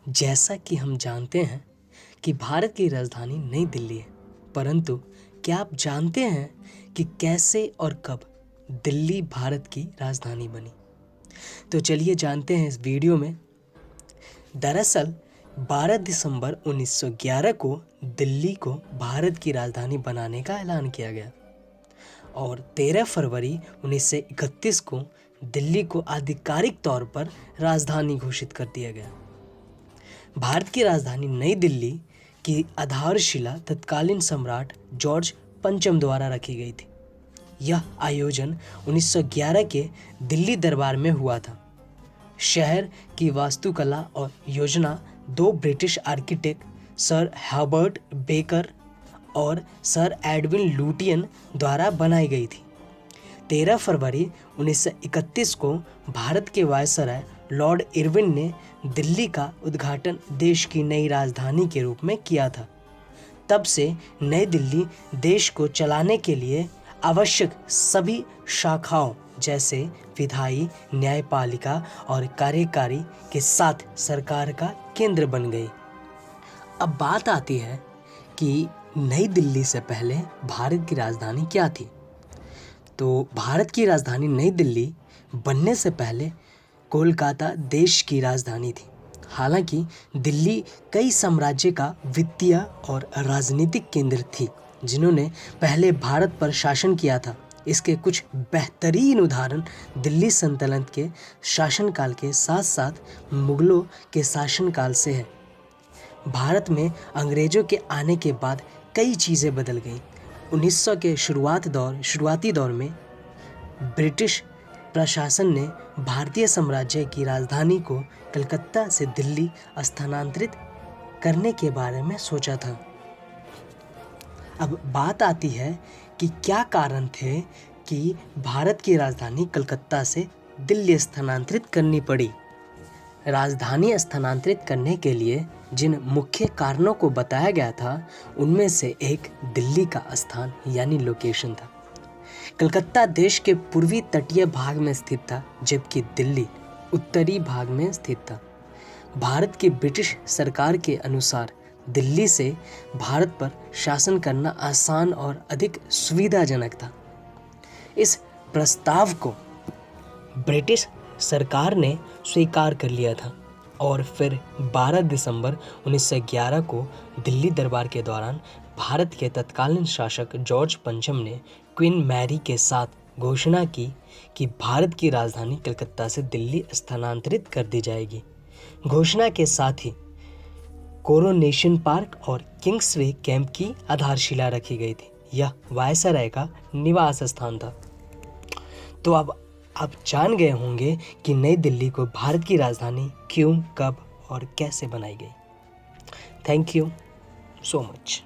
जैसा कि हम जानते हैं कि भारत की राजधानी नई दिल्ली है, परंतु क्या आप जानते हैं कि कैसे और कब दिल्ली भारत की राजधानी बनी? तो चलिए जानते हैं इस वीडियो में। दरअसल 12 दिसंबर 1911 को दिल्ली को भारत की राजधानी बनाने का ऐलान किया गया और 13 फरवरी 1931 को दिल्ली को आधिकारिक तौर पर राजधानी घोषित कर दिया गया। भारत की राजधानी नई दिल्ली की आधारशिला तत्कालीन सम्राट जॉर्ज पंचम द्वारा रखी गई थी। यह आयोजन 1911 के दिल्ली दरबार में हुआ था। शहर की वास्तुकला और योजना दो British architect sir Herbert baker और सर एडविन लुटियन द्वारा बनाई गई थी। 13 फरवरी 1931 को भारत के वायसराय लॉर्ड इरविन ने दिल्ली का उद्घाटन देश की नई राजधानी के रूप में किया था। तब से नई दिल्ली देश को चलाने के लिए आवश्यक सभी शाखाओं जैसे विधायी, न्यायपालिका और कार्यकारी के साथ सरकार का केंद्र बन गई। अब बात आती है कि नई दिल्ली से पहले भारत की राजधानी क्या थी। तो भारत की राजधानी नई दिल्ली बनने से पहले कोलकाता देश की राजधानी थी। हालांकि दिल्ली कई साम्राज्य का वित्तीय और राजनीतिक केंद्र थी जिन्होंने पहले भारत पर शासन किया था। इसके कुछ बेहतरीन उदाहरण दिल्ली सल्तनत के शासनकाल के साथ साथ मुगलों के शासनकाल से है। भारत में अंग्रेजों के आने के बाद कई चीज़ें बदल गईं। 1900 के शुरुआती दौर में ब्रिटिश प्रशासन ने भारतीय साम्राज्य की राजधानी को कलकत्ता से दिल्ली स्थानांतरित करने के बारे में सोचा था। अब बात आती है कि क्या कारण थे कि भारत की राजधानी कलकत्ता से दिल्ली स्थानांतरित करनी पड़ी। राजधानी स्थानांतरित करने के लिए जिन मुख्य कारणों को बताया गया था उनमें से एक दिल्ली का स्थान यानी लोकेशन था। कलकत्ता देश के पूर्वी तटीय भाग में स्थित था जबकि दिल्ली उत्तरी भाग में स्थित था। भारत की ब्रिटिश सरकार के अनुसार दिल्ली से भारत पर शासन करना आसान और अधिक सुविधाजनक था। इस प्रस्ताव को ब्रिटिश सरकार ने स्वीकार कर लिया था और फिर 12 दिसंबर 1911 को दिल्ली दरबार के दौरान भारत के तत्कालीन शासक जॉर्ज पंचम ने क्वीन मैरी के साथ घोषणा की कि भारत की राजधानी कलकत्ता से दिल्ली स्थानांतरित कर दी जाएगी। घोषणा के साथ ही कोरोनेशन पार्क और किंग्सवे कैंप की आधारशिला रखी गई थी। यह वायसराय का निवास स्थान था। तो अब आप जान गए होंगे कि नई दिल्ली को भारत की राजधानी क्यों, कब और कैसे बनाई गई। Thank you so much.